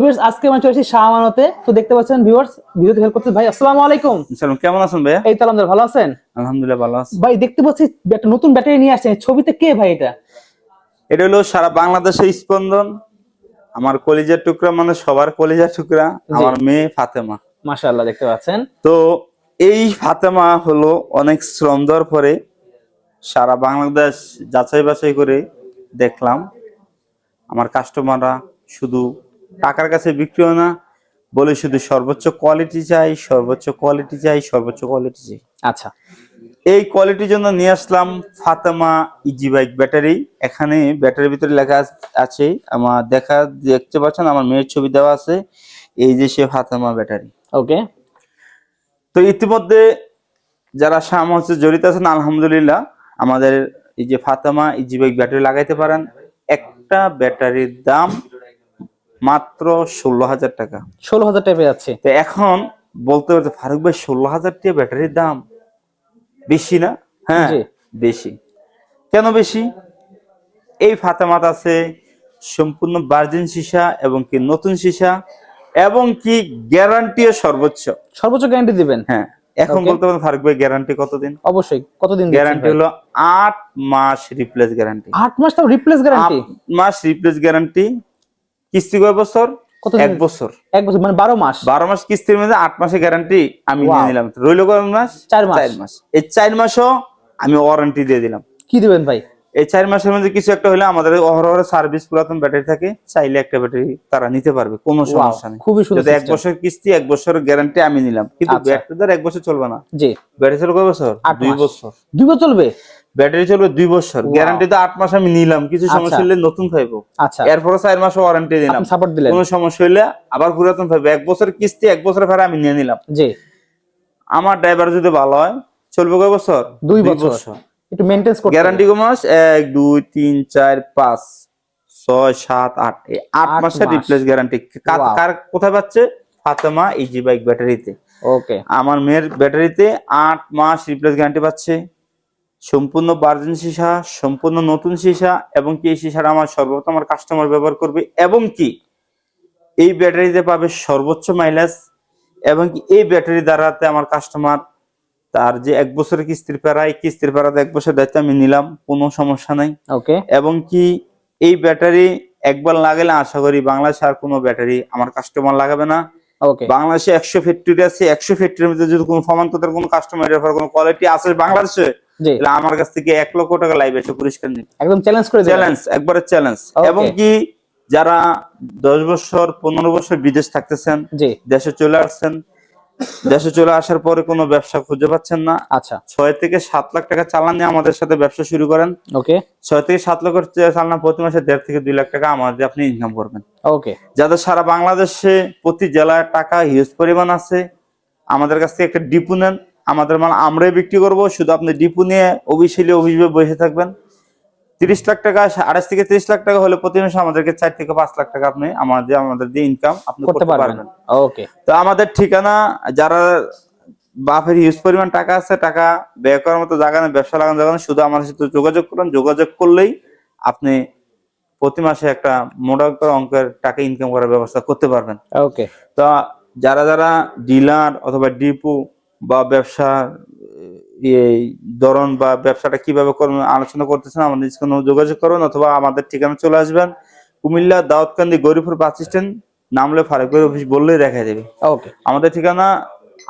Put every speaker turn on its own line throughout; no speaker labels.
Viewers আজকে আমি চলে এসেছি শাহমানতে। তো দেখতে পাচ্ছেন ভিউয়ার্স ভিডিওতে হেল্প করতে ভাই। আসসালামু আলাইকুম।
সালাম, কেমন আছেন ভাইয়া?
এই তো আলহামদুলিল্লাহ, ভালো আছেন?
আলহামদুলিল্লাহ ভালো আছি।
ভাই দেখতে পাচ্ছি একটা নতুন ব্যাটারি নিয়ে আসছেন, ছবিতে কে ভাই এটা?
এটা হলো সারা বাংলাদেশের স্পন্দন, আমার কলিজার টুকরা, মানে সবার কলিজার টুকরা, আমার মেয়ে ফাতেমা।
মাশাআল্লাহ, দেখতে পাচ্ছেন।
তো এই ফাতেমা হলো অনেক শ্রম দেওয়ার পরে সারা বাংলাদেশ যাচাই বাছাই করে দেখলাম আমার কাস্টমাররা শুধু টাকার কাছে বিক্রিও না বলে শুধু সর্বোচ্চ কোয়ালিটি চাই, সর্বোচ্চ কোয়ালিটি চাই, সর্বোচ্চ কোয়ালিটি চাই।
আচ্ছা,
এই কোয়ালিটির জন্য নিয়ে আসলাম ফাতেমা ইজি বাইক ব্যাটারি। এখানে ব্যাটারির ভিতরে লেখা আছে, আমার দেখতে পাচ্ছেন আমার মেয়ের ছবি দেওয়া আছে, এই যে সে ফাতেমা ব্যাটারি।
ওকে।
তো ইতিমধ্যে যারা সামনে জড়িত আছেন আলহামদুলিল্লাহ, আমাদের এই যে ফাতেমা ইজি বাইক ব্যাটারি লাগাইতে পারেন। একটা ব্যাটারির দাম মাত্র 16,000 টাকা।
16,000 টাকা যাচ্ছে।
তো এখন বলতে পারছে ফারুক ভাই 16,000 টাকা ব্যাটারির দাম বেশি না? হ্যাঁ,
জি।
বেশি। কেন বেশি? এই ফাতেমাত আছে সম্পূর্ণ ভার্জিন সীসা এবং কি নতুন সীসা এবং কি গ্যারান্টিও সর্বোচ্চ
গ্যারান্টি দিবেন?
হ্যাঁ। এখন বলতে পারেন ফারুক ভাই গ্যারান্টি কতদিন?
অবশ্যই। কতদিন দিচ্ছেন?
গ্যারান্টি হলো 8 মাস রিপ্লেস গ্যারান্টি।
8 মাস তাও রিপ্লেস গ্যারান্টি?
8 মাস রিপ্লেস গ্যারান্টি। কিস্তি কয় বছর?
কতদিন?
1 বছর।
1 বছর মানে 12 মাস।
12 মাস কিস্তির মধ্যে 8 মাসের গ্যারান্টি আমি নিয়ে নিলাম। রইল কয় মাস?
4 মাস।
4 মাস। এই 4 মাসও আমি ওয়ারেন্টি দিয়ে দিলাম।
কি দিবেন ভাই?
এই 4 মাসের মধ্যে কিছু একটা হলে আমাদের অহরহ সার্ভিস পুরাতন ব্যাটারি থাকে, চাইলে একটা ব্যাটারি তারা নিতে পারবে, কোনো সমস্যা নেই।
খুবই সুন্দর।
1 বছর কিস্তি, 1 বছরের গ্যারান্টি আমি নিলাম, কিন্তু ব্যাটারি ধর 1 বছর চলবে না।
জি।
ব্যাটারি চলবে কয় বছর? 2 বছর।
2 বছর চলবে?
ব্যাটারি চলবে 2 বছর, গ্যারান্টি তো 8 মাস আমি নিলাম, কিছু সমস্যা হলে নতুন পাইবো।
আচ্ছা।
এরপরে 4 মাস ওয়ারেন্টি দিলাম,
আপনি সাপোর্ট দিলেন।
কোনো সমস্যা হলে আবার পুরাতন পাইবো। 1 বছর কিস্তি, 1 বছর ফেরা আমি নিয়ে নিলাম।
জি।
আমার ড্রাইভার যদি ভালো হয় চলবে কয় বছর?
2 বছর। একটু মেইনটেইন করতে
গ্যারান্টি কয় মাস? 1 2 3 4 5 6 7 8, এই 8 মাসের রিপ্লেস গ্যারান্টি। কার কোথায় পাচ্ছে? ফাতেমা ইজি বাইক ব্যাটারিতে।
ওকে।
আমার মেয়ের ব্যাটারিতে 8 মাস রিপ্লেস গ্যারান্টি পাচ্ছে, সম্পূর্ণ ভার্জিন সীসা, সম্পূর্ণ নতুন সীসা এবং কি এই সীসাটা আমার সর্বপ্রথম আমার কাস্টমার ব্যবহার করবে এবং কি এই ব্যাটারিতে পাবে সর্বোচ্চ মাইলেজ এবং কি এই ব্যাটারি দ্বারাতে আমার কাস্টমার তার যে 1 বছরের কিস্তির প্যারা, এই কিস্তির প্যারাতে 1 বছর দায়িত্ব আমি নিলাম, কোনো সমস্যা নাই।
ওকে।
এবং কি এই ব্যাটারি একবার লাগালে আশা করি বাংলাদেশে আর কোনো ব্যাটারি আমার কাস্টমার লাগাবে না।
ওকে।
বাংলাদেশে 100 ফ্যাক্টরি আছে, 100 ফ্যাক্টরির মধ্যে যদি কোনো প্রমাণপত্রের কোনো কাস্টমার কোনো কোয়ালিটি আছে বাংলাদেশে, তাহলে আমার কাছ থেকে 1 লক্ষ টাকা লাইভ এসে পুরস্কার নিন।
একদম চ্যালেঞ্জ করে দিবেন?
চ্যালেঞ্জ, একবারে চ্যালেঞ্জ। এবং কি যারা 10 বছর 15 বছর বিদেশ থাকতেছেন, দেশে চলে আসছেন, দেশে চলে আসার পরে কোনো ব্যবসা খুঁজে পাচ্ছেন না,
আচ্ছা,
6 থেকে 7 লাখ টাকা চালান নিয়ে আমাদের সাথে ব্যবসা শুরু করেন। ওকে। 6 থেকে 7 লাখ চালান প্রতি মাসে 1.5 থেকে 2 লাখ টাকা আমাদের আপনি ইনকাম করবেন। ওকে। যাদের সারা বাংলাদেশে প্রতি জেলায় টাকা হিউজ পরিমাণ আছে, আমাদের কাছ থেকে একটা ডিপো নেন, আমাদের মাল আমরাই বিক্রি করব, শুধু আপনি ডিপো নিয়ে অফিসিয়ালি বসে থাকবেন। 30 লাখ টাকা, 28 থেকে 30 লাখ টাকা হলে প্রতি মাসে আমাদেরকে 4 থেকে 5 লাখ টাকা আপনি আমাদের দিয়ে ইনকাম আপনি করতে পারবেন। ওকে। তো আমাদের ঠিকানা, যারা বাপের হিউজ পরিমাণ টাকা আছে, টাকা ব্যয় করার মতো জায়গা নেই, ব্যবসা লাগানোর জায়গা নেই, শুধু আমাদের সাথে যোগাযোগ করুন। যোগাযোগ করলেই আপনি প্রতি মাসে একটা মোটা অঙ্কের টাকা ইনকাম করার ব্যবস্থা করতে পারবেন। ওকে। তো যারা যারা ডিলার অথবা ডিপো বা ব্যবসা এই ধরন বা ব্যবসাটা কিভাবে করবেন আলোচনা করতেছেন, আমাদের কোনো যোগাযোগ করুন অথবা আমাদের ঠিকানা চলে আসবেন, কুমিল্লা দাউদকান্দি গৌরীপুর বাস স্ট্যান্ড, নামলে ফারুক ভাই অফিস বললেই দেখা যাবে। ওকে। আমাদের ঠিকানা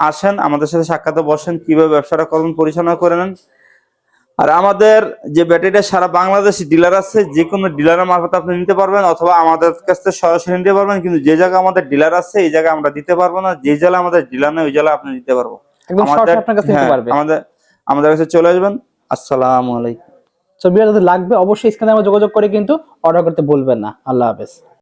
আসেন, আমাদের সাথে সাক্ষাতে বসেন, কিভাবে ব্যবসাটা করবেন পরিচালনা করে নেন। আর আমাদের যে ব্যাটারিটা সারা বাংলাদেশে ডিলার আছে, যে কোনো ডিলারের মারফত আপনি নিতে পারবেন অথবা আমাদের কাছ থেকে সরাসরি নিতে পারবেন, কিন্তু যে জায়গায় আমাদের ডিলার আছে এই জায়গায় আমরা দিতে পারবো না, যে জেলা আমাদের ডিলার নেই ওই জেলা আপনি দিতে পারবো। আমাদের কাছে চলে আসবেন। আসসালামু আলাইকুম।
লাগবে অবশ্যই স্ক্রিনে যোগাযোগ করে কিন্তু অর্ডার করতে ভুলবেন না। আল্লাহ হাফেজ।